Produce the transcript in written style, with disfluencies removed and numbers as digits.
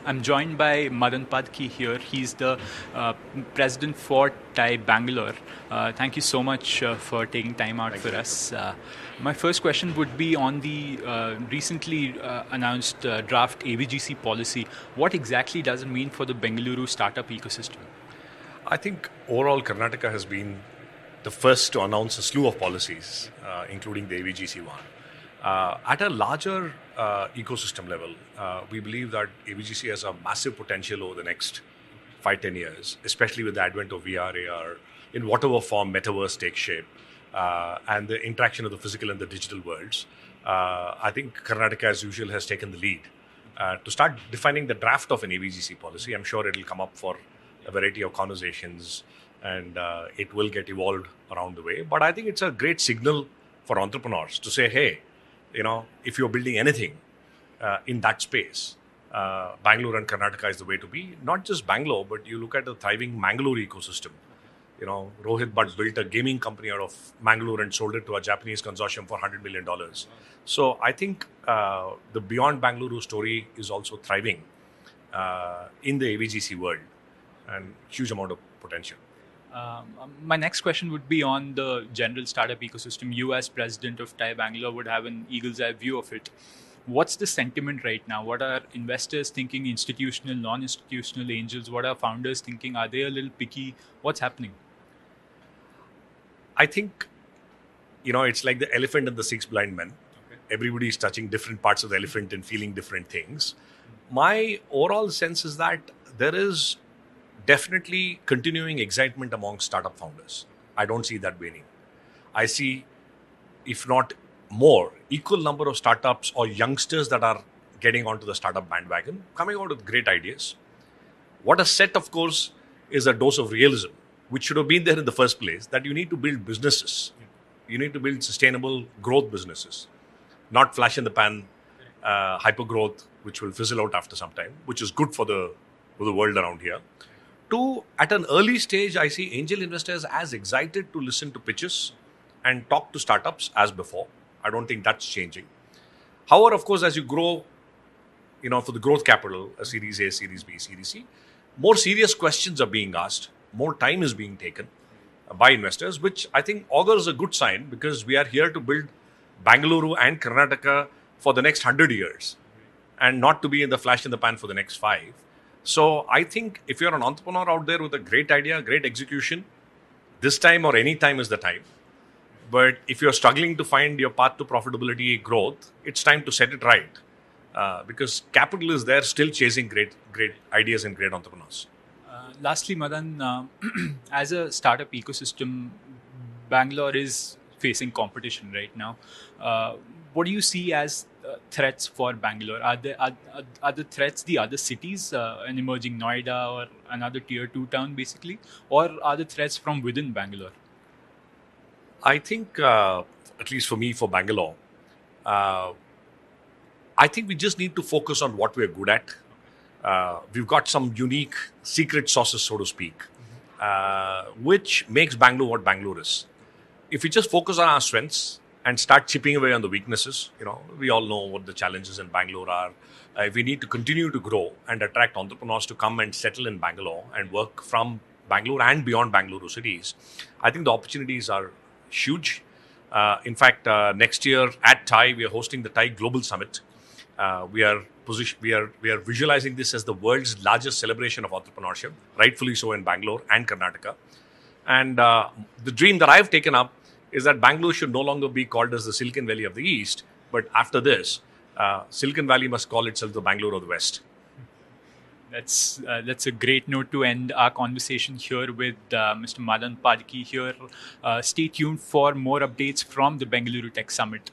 I'm joined by Madan Padaki here. He's the president for TAI Bangalore. Thank you so much for taking time out for us. My first question would be on the recently announced draft AVGC policy. What exactly does it mean for the Bengaluru startup ecosystem? I think overall Karnataka has been the first to announce a slew of policies, including the AVGC one. At a larger ecosystem level, we believe that AVGC has a massive potential over the next 5-10 years, especially with the advent of VR, AR, in whatever form metaverse takes shape, and the interaction of the physical and the digital worlds. I think Karnataka, as usual, has taken the lead to start defining the draft of an AVGC policy. I'm sure it will come up for a variety of conversations, and it will get evolved around the way. But I think it's a great signal for entrepreneurs to say, hey, if you're building anything in that space, Bangalore and Karnataka is the way to be. Not just Bangalore, but you look at the thriving Mangalore ecosystem. Rohit Bhatt built a gaming company out of Mangalore and sold it to a Japanese consortium for $100 million. So I think the Beyond Bangalore story is also thriving in the AVGC world, and huge amount of potential. My next question would be on the general startup ecosystem. You, as president of TAI Bangalore, would have an eagle's eye view of it. What's the sentiment right now? What are investors thinking? Institutional, non-institutional angels? What are founders thinking? Are they a little picky? What's happening? I think, it's like the elephant and the six blind men. Okay. Everybody is touching different parts of the elephant and feeling different things. My overall sense is that there is definitely continuing excitement among startup founders. I don't see that waning. I see, if not more, equal number of startups or youngsters that are getting onto the startup bandwagon, coming out with great ideas. What is set, of course, is a dose of realism, which should have been there in the first place, that you need to build businesses. You need to build sustainable growth businesses, not flash in the pan, hyper growth, which will fizzle out after some time, which is good for the world around here. Two, at an early stage, I see angel investors as excited to listen to pitches and talk to startups as before. I don't think that's changing. However, of course, as you grow, for the growth capital, a Series A, Series B, Series C, more serious questions are being asked. More time is being taken by investors, which I think augurs a good sign, because we are here to build Bengaluru and Karnataka for the next 100 years and not to be in the flash in the pan for the next 5. So I think if you're an entrepreneur out there with a great idea, great execution, this time or any time is the time. But if you're struggling to find your path to profitability, growth, it's time to set it right. Because capital is there still chasing great ideas and great entrepreneurs. Lastly, Madan, as a startup ecosystem, Bangalore is facing competition right now. What do you see as threats for Bangalore? Are the threats the other cities, an emerging Noida or another tier 2 town basically, or are the threats from within Bangalore? I think, at least for me, for Bangalore, I think we just need to focus on what we're good at. We've got some unique secret sauces, so to speak, which makes Bangalore what Bangalore is. If we just focus on our strengths and start chipping away on the weaknesses, we all know what the challenges in Bangalore are. We need to continue to grow and attract entrepreneurs to come and settle in Bangalore and work from Bangalore and beyond Bengaluru cities. I think the opportunities are huge. In fact, next year at TAI, we are hosting the TAI Global Summit. We are visualizing this as the world's largest celebration of entrepreneurship, rightfully so in Bangalore and Karnataka. And the dream that I've taken up is that Bangalore should no longer be called as the Silicon Valley of the East, but after this, Silicon Valley must call itself the Bangalore of the West. That's a great note to end our conversation here with Mr. Madan Padaki here. Stay tuned for more updates from the Bengaluru Tech Summit.